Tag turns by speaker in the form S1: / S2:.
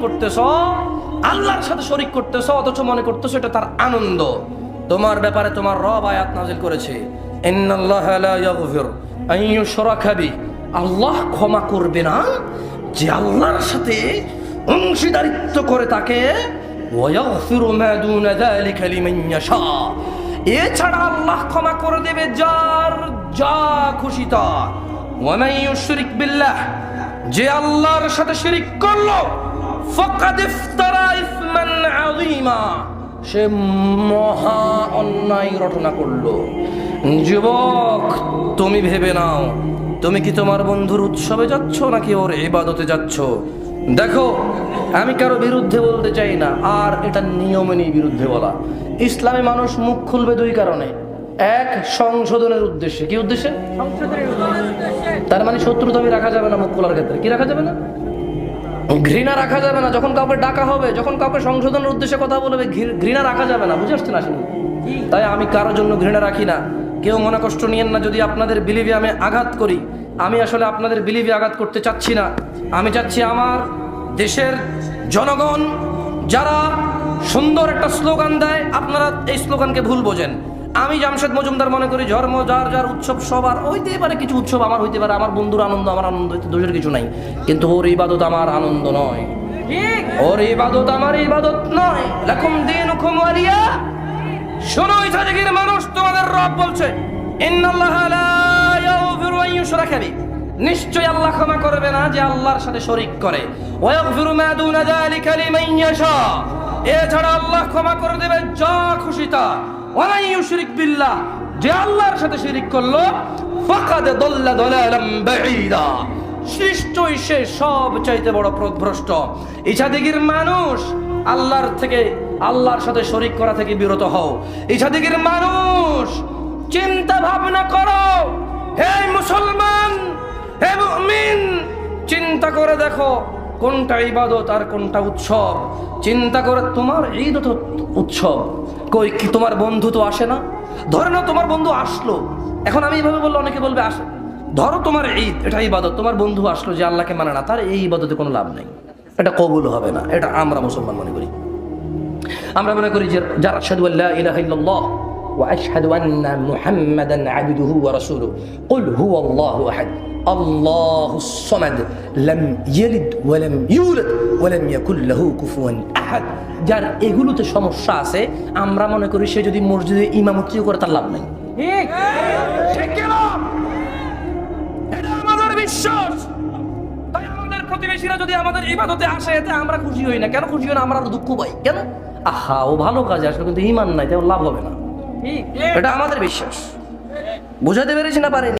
S1: করতেছো, আল্লাহর সাথে শরীক করতেছো, অথচ মনে করতেছো এটা তার আনন্দ। তোমার ব্যাপারে তোমার রব আয়াত নাযিল করেছে, ইন্নাল্লাহা লা ইয়াগফিরু আন ইউশরাকা বিহি, আল্লাহ ক্ষমা করবে না যে আল্লাহর সাথে অংশীদারিত্ব করে তাকে, ওয়া ইয়াগফিরু মা দুনা যালিকা লিমান ইয়াশা, এছাড়া আল্লাহ ক্ষমা করে দেবে যার যা খুশি তা। ওয়া মান ইউশরিক বিল্লাহ, যে আল্লাহর সাথে শিরিক করলো, ফাকাদ ইফতারা ইসমান আযীমা, সে মহা অন্যায় রটনা করলো। যুবক, তুমি ভেবে নাও, তুমি কি তোমার বন্ধুর উৎসবে যাচ্ছ নাকি ওর ইবাদতে যাচ্ছ? দেখো, আমি কারো বিরুদ্ধে বলতে চাই না, আর এটা নিয়মেরই বিরুদ্ধে বলা। ইসলামে মানুষ মুখ খুলবে দুই কারণে, এক, সংশোধনের উদ্দেশ্যে। কি উদ্দেশ্যে? তার মানে শত্রুতা রাখা যাবে না মুখ খোলার ক্ষেত্রে। কি রাখা যাবে না? ঘৃণা রাখা যাবে না। যখন কাউকে ডাকা হবে, যখন কাউকে সংশোধনের উদ্দেশ্যে কথা বলবে, ঘৃণা রাখা যাবে না। বুঝে আসছেন? আসেন। তাই আমি কারোর জন্য ঘৃণা রাখি না। কেউ মনে কষ্ট নিয়েন না যদি আপনাদের বিলিভে আমি আঘাত করি। আমি আসলে আপনাদের বিলিভে আঘাত করতে চাচ্ছি না। আমি চাচ্ছি আমার দেশের জনগণ যারা সুন্দর একটা স্লোগান দেয়, আপনারা এই স্লোগানকে ভুল বোঝেন। আমি জামশেদ মজুমদার মনে করি ধর্ম যার যার উৎসব সবার হইতে পারে, কিছু উৎসব আমার হইতে পারে, আমার বন্ধুর আনন্দ আমার আনন্দ, এতে দোষের কিছু নাই। কিন্তু ওর ইবাদত আমার আনন্দ নয়, ওর ইবাদত আমার ইবাদত নয়। লাকুম দীনুকুম ওয়ালিয়া। শোনো ইসাদিকের মানুষ, তোমাদের রব বলছে, ইন্নাল্লাহা লা ইয়াগফিরু আন ইউশরাকা বিহি, নিশ্চয় আল্লাহ ক্ষমা করবে না যে আল্লাহর সাথে শরীক করে। ওয়া ইয়াগফিরু মা দুনা যালিকা লিমান ইয়াশা, এছাড়া আল্লাহ ক্ষমা করে দেবে যা খুশি তা। ওয়া মান ইউশরিক বিল্লাহ, যে আল্লাহর সাথে শিরিক করলো, ফাকাদ দাল্লা দালালাম বাঈদা, নিশ্চয়ই সে সবচাইতে বড় পথভ্রষ্ট। ইসাদিকের মানুষ, আল্লাহর থেকে, আল্লাহর সাথে শরীক করা থেকে বিরত হও। ইসাদিকের মানুষ, চিন্তা ভাবনা করো। হে মুসলমান, হে মুমিন, চিন্তা করে দেখো কোনটা ইবাদত আর কোনটা উৎসব। চিন্তা করে, তোমার ঈদ তো উৎসব, কই কি তোমার বন্ধু তো আসে না? ধরে নাও তোমার বন্ধু আসলো, এখন আমি এইভাবে বললে অনেকে বলবে আসে। ধরো তোমার ঈদ, এটা ইবাদত, তোমার বন্ধু আসলো যে আল্লাহকে মানে না, তার এই ইবাদতে কোনো লাভ নেই, এটা কবুল হবে না। এটা আমরা মুসলমান মনে করি। আমরা মনে করি যে যারা আশহাদু আল্লা ইলাহা ইল্লাল্লাহ ওয়া আশহাদু আন্না মুহাম্মাদান আবদুহু ওয়া রাসূলুহু, কুল হুয়াল্লাহু আহাদ আল্লাহুস সামাদ লাম ইয়ালিদ ওয়া লাম ইউলাদ ওয়া লাম ইয়াকুল লাহু কুফুয়ান আহাদ, যার এগুলোতে সমস্যা আছে, আমরা মনে করি সে যদি মসজিদে ইমামতিও করে তার লাভ নাই। ঠিক ঠিক না? এটা আমাদের বিশ্বাস। তাই আমাদের প্রতিবেশীরা যদি আমাদের ইবাদতে আসে, এতে আমরা খুশি হই না। কেন খুশি হই না? আমরা দুঃখ পাই। কেন? আহা, ও ভালো কাজে আসলে কিন্তু ঈমান নাই, তাই লাভ হবে না। এটা আমাদের বিশ্বাস। বুঝাতে পেরেছি না পারেনি?